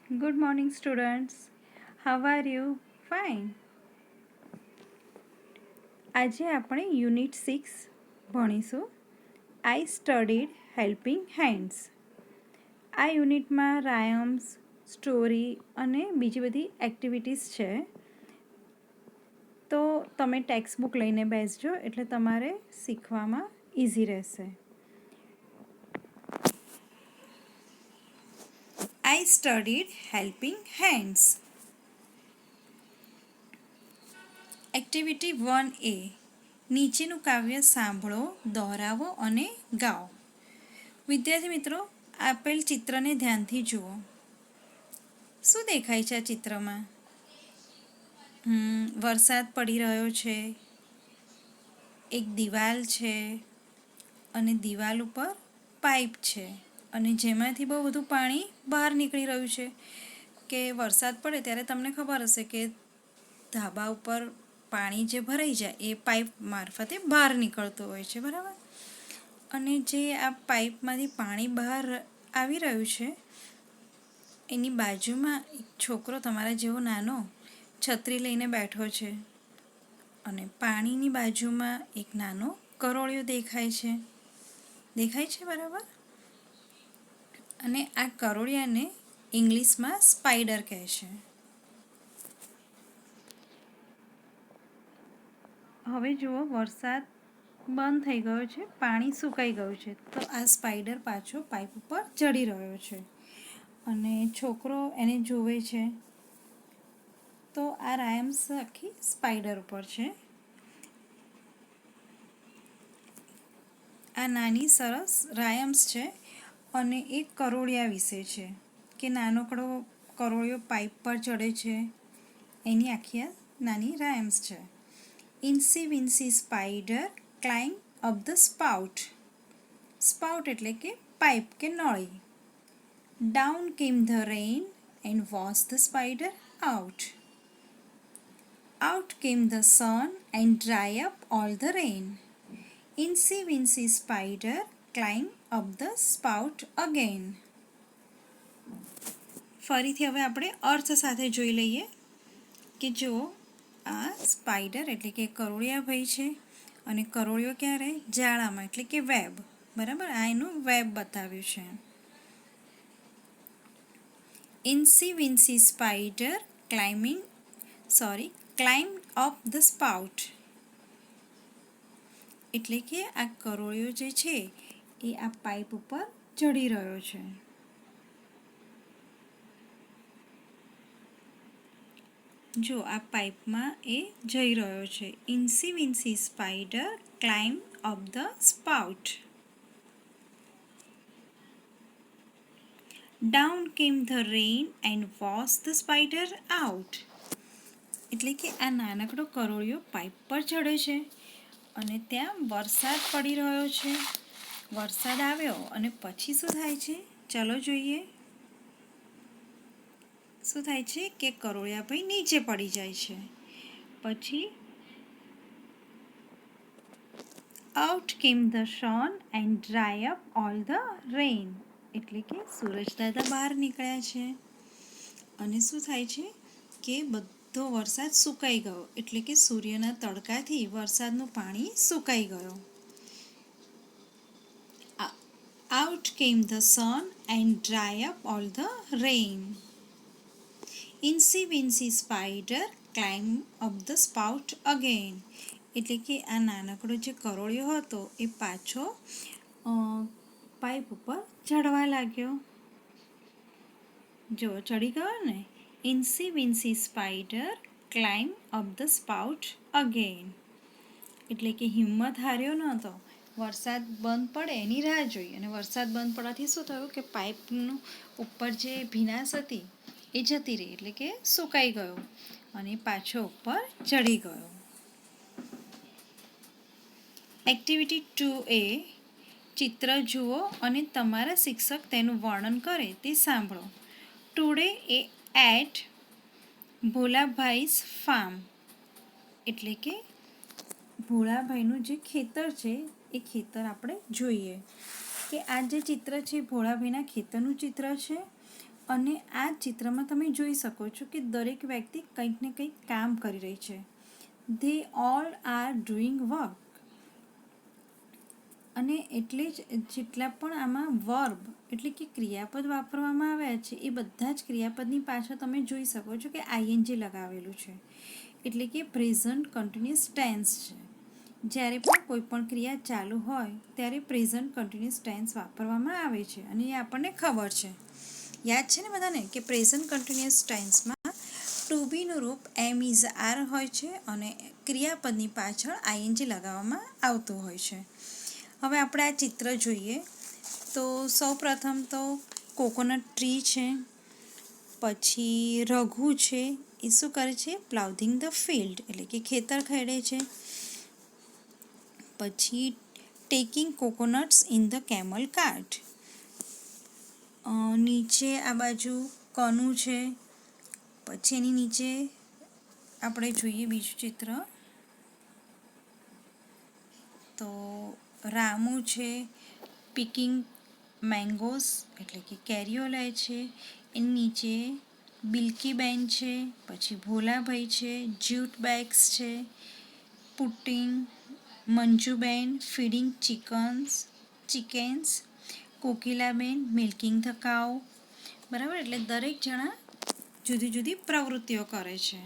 Good morning, students. How are you? Fine. આજે આપણે unit 6 ભણીશું. I studied helping hands. આ યુનિટમાં રાયમ્સ, સ્ટોરી અને બીજી બધી એક્ટિવિટીઝ છે. તો તમે ટેક્સ્ટ બુક લઈને બેસજો એટલે તમારે શીખવામાં ઇઝી રહેશે. I studied helping hands. Activity 1A. નીચેનું કાવ્ય સાંભળો, દોહરાવો અને ગાઓ. વિદ્યાર્થી મિત્રો, આપેલ ચિત્રને ધ્યાનથી જુઓ. શું દેખાય છે આ ચિત્રમાં? વરસાદ પડી રહ્યો છે, એક દિવાલ છે અને દિવાલ ઉપર પાઇપ છે અને જેમાંથી બહુ બધું પાણી બહાર નીકળી રહ્યું છે. કે વરસાદ પડે ત્યારે તમને ખબર હશે કે ધાબા ઉપર પાણી જે ભરાઈ જાય એ પાઇપ મારફતે બહાર નીકળતું હોય છે, બરાબર? અને જે આ પાઇપમાંથી પાણી બહાર આવી રહ્યું છે એની બાજુમાં એક છોકરો તમારા જેવો નાનો છત્રી લઈને બેઠો છે અને પાણીની બાજુમાં એક નાનો કરોળિયો દેખાય છે બરાબર? અને આ કરોળિયાને ઇંગ્લિશમાં સ્પાઈડર કહે છે. હવે જુઓ, વરસાદ બંધ થઈ ગયો છે, પાણી સુકાઈ ગયું છે, તો આ સ્પાઈડર પાછો પાઇપ ઉપર ચડી રહ્યો છે અને છોકરો એને જોવે છે. તો આ રાયમ્સ આખી સ્પાઈડર ઉપર છે. આ નાની સરસ રાયમ્સ છે અને એક કરોળિયા વિશે છે કે નાનકડો કરોળિયો પાઇપ પર ચડે છે, એની આખી આ નાની રાયમ્સ છે. Incy wincy spider climb up the spout. Spout એટલે કે પાઇપ કે નળી. Down came the rain and wash the spider out. Out came the sun and dry up all the rain. Incy Wincy Spider climbed up the spout again. ફરીથી હવે આપણે અર્થ સાથે જોઈ લઈએ કે જો આ સ્પાઈડર એટલે કે કરોળિયા ભાઈ છે અને કરોળિયો ક્યાં રહે? જાળામાં, એટલે કે વેબ, બરાબર? આ એનું વેબ બતાવ્યું છે. Incy Wincy Spider climbed up the spout. એટલે કે આ કરોળિયો જે છે એ આ પાઇપ ઉપર ચડી રહ્યો છે. જો આ પાઇપમાં એ જઈ રહ્યો છે. Incy wincy spider climb up the spout. Down came the rain and wash the spider out. એટલે કે આ નાનકડો કરોળિયો પાઇપ પર ચડે છે અને ત્યાં વરસાદ પડી રહ્યો છે. વરસાદ આવ્યો અને પછી શું થાય છે? ચાલો જોઈએ. શું થાય છે કે કરોળિયા ભાઈ નીચે પડી જાય છે. પછી આઉટ કેમ the sun and dry up all the rain. એટલે કે સૂરજ દાદા બહાર નીકળ્યા છે અને શું થાય છે કે બધો વરસાદ સુકાઈ ગયો. એટલે કે સૂર્યના તડકાથી વરસાદનું પાણી સુકાઈ ગયો. Out came the sun and dry up all the rain. Incy Wincy Spider climbed up the spout again. એટલે કે આ નાનકડો જે કરોળિયો હતો એ પાછો પાઇપ ઉપર ચડવા લાગ્યો. જો ચડી ગયો ને. Incy Wincy Spider climbed up the spout again. એટલે કે હિંમત હાર્યો નહોતો. વરસાદ બંધ પડે એની રાહ જોઈ અને વરસાદ બંધ પડવાથી શું થયું કે પાઇપનું ઉપર જે ભીનાશ હતી એ જતી રહી, એટલે કે સુકાઈ ગયો અને પાછો ઉપર ચડી ગયો. Activity 2A. ચિત્ર જુઓ અને તમારા શિક્ષક તેનું વર્ણન કરે તે સાંભળો. Today at Bholabhai's farm. એટલે કે ભોળાભાઈનું જે ખેતર છે એ ખેતર આપણે જોઈએ કે આ જે ચિત્ર છે ભોળાભાઈના ખેતરનું ચિત્ર છે અને આ ચિત્રમાં તમે જોઈ શકો છો કે દરેક વ્યક્તિ કંઈક ને કંઈક કામ કરી રહી છે. They all are doing work. અને એટલે જ જેટલા પણ આમાં વર્બ એટલે કે ક્રિયાપદ વાપરવામાં આવ્યા છે એ બધા જ ક્રિયાપદની પાછળ તમે જોઈ શકો છો કે આઈએનજી લગાવેલું છે. એટલે કે પ્રેઝન્ટ કન્ટિન્યુઅસ ટેન્સ છે. જ્યારે પણ કોઈ પણ ક્રિયા ચાલુ હોય ત્યારે પ્રેઝન્ટ કન્ટિન્યુઅસ ટેન્સ વાપરવામાં આવે છે અને એ આપણને ખબર છે. યાદ છે ને બધાને કે પ્રેઝન્ટ કન્ટિન્યુઅસ ટેન્સમાં ટુ બીનું રૂપ એમ ઇઝ આર હોય છે અને ક્રિયાપદની પાછળ આઈએનજી લગાવવામાં આવતું હોય છે. હવે આપણે આ ચિત્ર જોઈએ તો સૌપ્રથમ તો કોકોનટ ટ્રી છે, પછી રઘુ છે એ શું કરે છે? પ્લાઉધિંગ ધ ફિલ્ડ એટલે કે ખેતર ખેડે છે. પછી taking coconuts in the camel cart. નીચે આ બાજુ કનુ છે, પછી એની નીચે આપણે જોઈએ બીજું ચિત્ર તો રામુ છે પિકિંગ મેંગોસ એટલે કે કેરીઓ લે છે. એની નીચે બિલકીબેન છે, પછી ભોલાભાઈ છે, જ્યુટ બેગ્સ છે, putting, Manjuben feeding chickens, Kokilaben milking the cow. બરાબર, એટલે દરેક જણા જુદી જુદી પ્રવૃત્તિઓ કરે છે.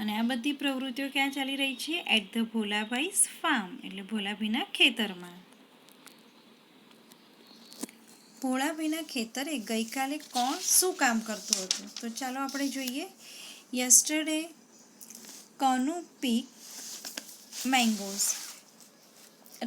અને આ બધી પ્રવૃત્તિઓ ક્યાં ચાલી રહી છે? એટ ધ ભોલાભાઈસ ફાર્મ એટલે ભોલાભાઈના ખેતરમાં. ભોળાભાઈના ખેતરે ગઈકાલે કોણ શું કામ કરતું હતું? તો ચાલો આપણે જોઈએ. Yesterday Kanu peak mangoes.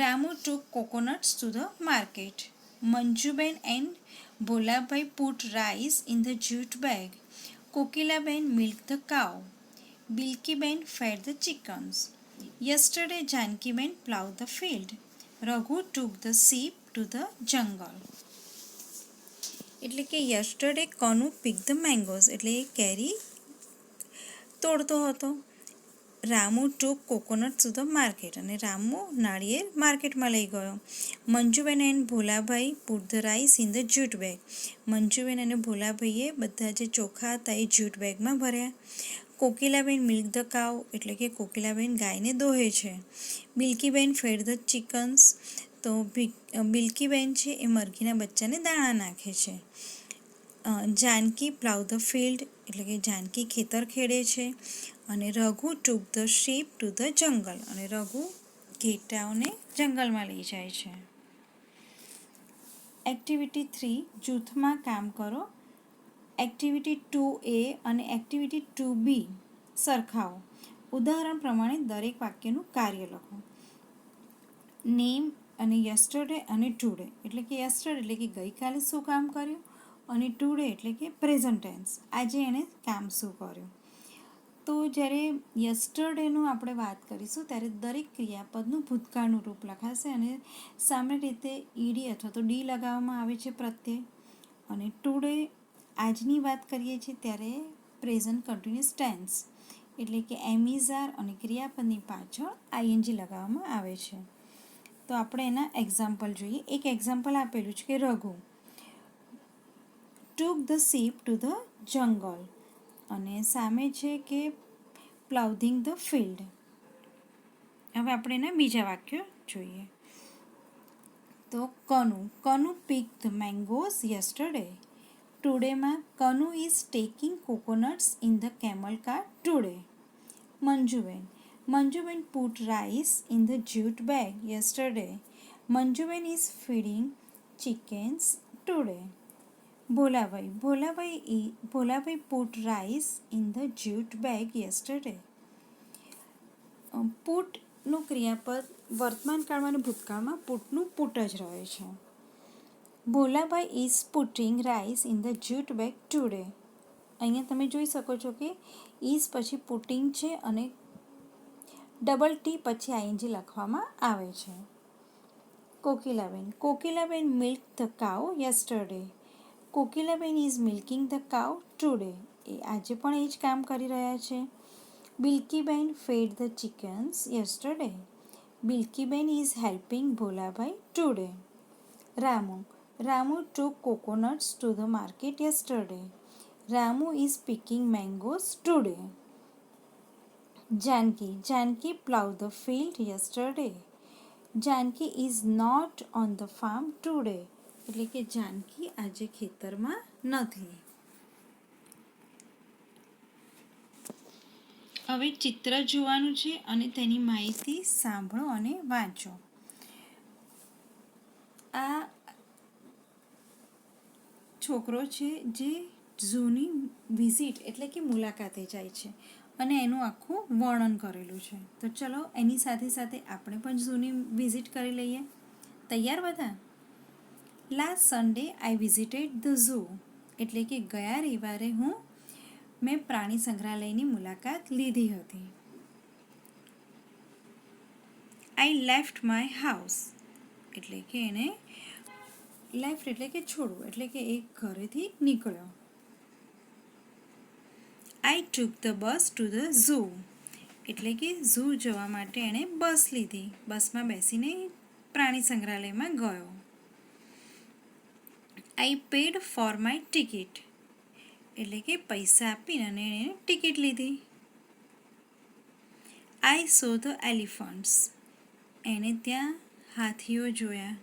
Ramu took coconuts to the market. Manjuben and Bholabhai put rice in the jute bag. Kokilaben milked the cow. Bilkiben fed the chickens. Yesterday Jankiben plowed the field. Raghu took the sheep to the jungle. એટલે કે yesterday Kanu pick the mangoes એટલે એ કેરી તોડતો હતો. રામુ ટુક coconut to the market અને રામુ નાળિયેર માર્કેટમાં લઈ ગયો. Manjuben and Bholabhai put the rice in the jute bag. Manjuben અને ભોલાભાઈએ બધા જે ચોખા હતા એ જ્યુટ બેગમાં ભર્યા. કોકિલાબેન મિલ્ક ધ કાઉ એટલે કે કોકિલાબેન ગાયને દોહે છે. બિલકીબેન ફેડ ધ ચિકન્સ તો બિલકીબેન છે એ મરઘીના બચ્ચાને દાણા નાખે છે. જાનકી પ્લાવ ધ ફિલ્ડ એટલે કે જાનકી ખેતર ખેડે છે. અને Raghu took the sheep to the jungle અને રઘુ ઘેટાઓને જંગલમાં લઈ જાય છે. એક્ટિવિટી 3 જૂથમાં કામ કરો. એક્ટિવિટી 2A અને એક્ટિવિટી 2B સરખાવો. ઉદાહરણ પ્રમાણે દરેક વાક્યનું કાર્ય લખો. નેમ અને યસ્ટરડે અને ટુડે એટલે કે યસ્ટરડે એટલે કે ગઈકાલે શું કામ કર્યું અને ટુડે એટલે કે પ્રેઝન્ટ ટેન્સ આજે એણે કામ શું કર્યું. તો જ્યારે યસ્ટરડેનું આપણે વાત કરીશું ત્યારે દરેક ક્રિયાપદનું ભૂતકાળનું રૂપ લખાશે અને સામાન્ય રીતે ઈડી અથવા તો ડી લગાવવામાં આવે છે પ્રત્યે. અને ટુડે આજની વાત કરીએ છીએ ત્યારે પ્રેઝન્ટ કન્ટિન્યુઅસ ટેન્સ એટલે કે એમિઝાર અને ક્રિયાપદની પાછળ આઈએનજી લગાવવામાં આવે છે. તો આપણે એના એક્ઝામ્પલ જોઈએ. એક એક્ઝામ્પલ આપેલું છે કે Raghu took the sheep to the jungle અને સામે છે કે પ્લાઉધિંગ ધ ફિલ્ડ. હવે આપણે એના બીજા વાક્યો જોઈએ. તો Kanu pick the mangoes yesterday. ટુડેમાં Kanu is taking coconuts in the camel car today. Manjuben put rice in the jute bag yesterday. Manjuben is feeding chickens today. Bholabhai put rice in the jute bag yesterday. પુટનું ક્રિયાપદ વર્તમાન કાળમાં અને ભૂતકાળમાં પુટનું પુટ જ રહે છે. Bholabhai is putting rice in the jute bag today. અહીંયા તમે જોઈ શકો છો કે ઇઝ પછી પુટિંગ છે અને ડબલ ટી પછી આઈએનજી લખવામાં આવે છે. Kokilaben milk the cow yesterday. Kokilaben is milking the cow today. એ આજે પણ એ જ કામ કરી રહ્યા છે. Bilkiben fed the chickens yesterday. Bilkiben is helping Bholabhai today. Ramu Ramu took coconuts to the market yesterday. Ramu is picking mangoes today. Janki plowed the field yesterday. Janki is not on the farm today. એટલે કે જાનકી આજે ખેતરમાં નથી. હવે ચિત્ર જોવાનું છે અને તેની માહિતી સાંભળો અને વાંચો. આ છોકરો છે જે ઝૂની વિઝિટ એટલે કે મુલાકાતે જાય છે અને એનું આખું વર્ણન કરેલું છે. તો ચલો એની સાથે સાથે આપણે પણ ઝૂની વિઝિટ કરી લઈએ. તૈયાર બધા? Last Sunday I visited the zoo એટલે કે ગયા રવિવારે મેં પ્રાણી સંગ્રહાલયની મુલાકાત લીધી હતી. આઈ લેફ્ટ માય હાઉસ એટલે કે એને લેફ્ટ એટલે કે છોડવું એટલે કે એ ઘરેથી નીકળ્યો. I took the bus to the zoo એટલે કે ઝૂ જવા માટે એણે બસ લીધી. બસમાં બેસીને પ્રાણી સંગ્રહાલયમાં ગયો. આઈ પેડ ફોર માય ટિકિટ એટલે કે પૈસા આપીને એણે ટિકિટ લીધી. આઈ સો ધ એલિફન્ટ્સ એણે ત્યાં હાથીઓ જોયા.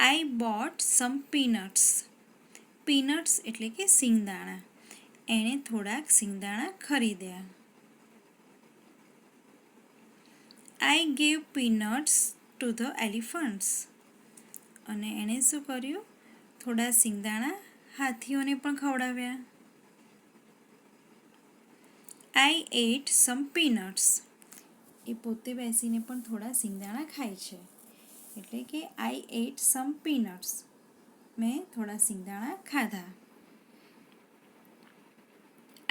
આઈ બોટ સમ પીનટ્સ એટલે કે સિંગદાણા એણે થોડાક સિંગદાણા ખરીદ્યા. I gave peanuts to the elephants અને એણે શું કર્યું? થોડા સિંગદાણા હાથીઓને પણ ખવડાવ્યા. આઈ એટ સમ પીનટ્સ એ પોતે બેસીને પણ થોડા સિંગદાણા ખાય છે એટલે કે આઈ એટ સમ પીનટ્સ મેં થોડા સિંગદાણા ખાધા.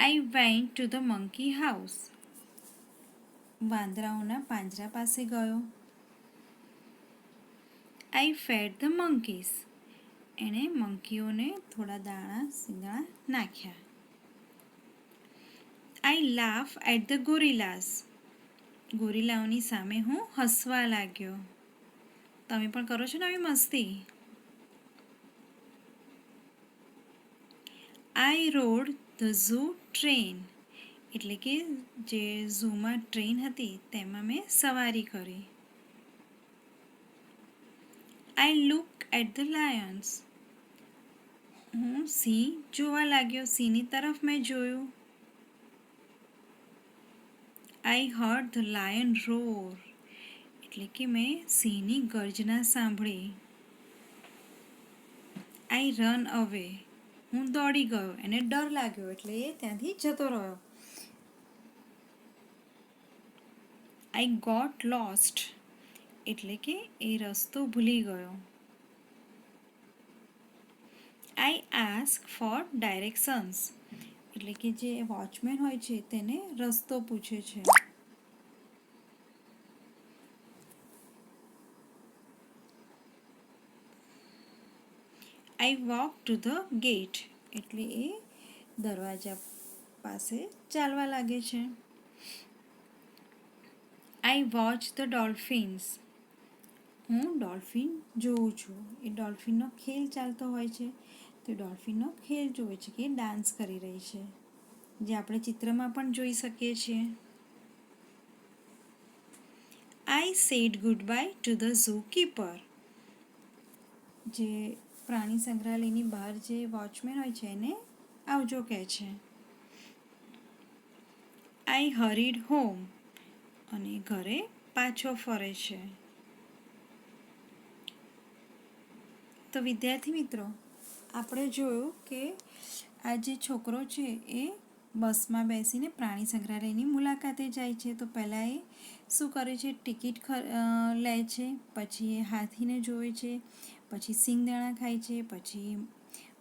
I went to the monkey house વાંદરાઓના પાંજરા પાસે ગયો. આઈ ફેડ ધ મંકીઝ એણે મંકીઓને થોડા દાણા સિંગદાણા નાખ્યા. આઈ લાફ એટ ધ ગોરિલાસ ગોરિલાઓની સામે હું હસવા લાગ્યો. તમે પણ કરો છો ને આવી મસ્તી? આઈ રોડ ધ ઝૂ ટ્રેન એટલે કે જે ઝૂમાં ટ્રેન હતી તેમાં મેં સવારી કરી. I look at the lions હું સિંહ જોવા લાગ્યો. સિંહની તરફ મેં જોયું. I heard the lion roar એટલે કે મેં સિંહની ગર્જના સાંભળી. આઈ રન અવે હું દોડી ગયો. એને ડર લાગ્યો એટલે એ ત્યાંથી જતો રહ્યો. આઈ ગોટ લોસ્ટ એટલે કે એ રસ્તો ભૂલી ગયો. આઈ આસ્ક ફોર ડાયરેક્શન્સ એટલે કે જે વોચમેન હોય છે તેને રસ્તો પૂછે છે. આઈ વોક ટુ ધ ગેટ એટલે એ દરવાજા પાસે ચાલવા લાગે છે. આઈ વોચ ધ ડોલ્ફિન્સ હું ડોલ્ફિન જોઉં છું. એ ડોલ્ફિનનો ખેલ ચાલતો હોય છે તો ડોલ્ફિનનો ખેલ જોવે છે કે એ ડાન્સ કરી રહી છે જે આપણે ચિત્રમાં પણ જોઈ શકીએ છીએ. I said good bye two the zoo keeper જે પ્રાણી સંગ્રહાલયની બહાર જે વોચમેન હોય છે એને આવજો કહે છે. આઈ હરીડ હોમ અને ઘરે પાછો ફરે છે. તો વિદ્યાર્થી મિત્રો આપણે જોયું કે આ જે છોકરો છે એ બસમાં બેસીને પ્રાણી સંગ્રહાલયની મુલાકાતે જાય છે. તો પહેલાં એ શું કરે છે? ટિકિટ લે છે, પછી એ હાથીને જોવે છે, પછી સિંગદાણા ખાય છે, પછી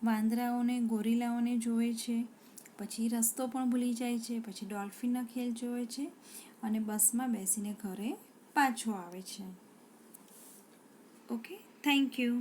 વાંદરાઓને ગોરીલાઓને જોવે છે, પછી રસ્તો પણ ભૂલી જાય છે, પછી ડોલ્ફિનના ખેલ જોવે છે અને બસમાં બેસીને ઘરે પાછો આવે છે. Okay, thank you.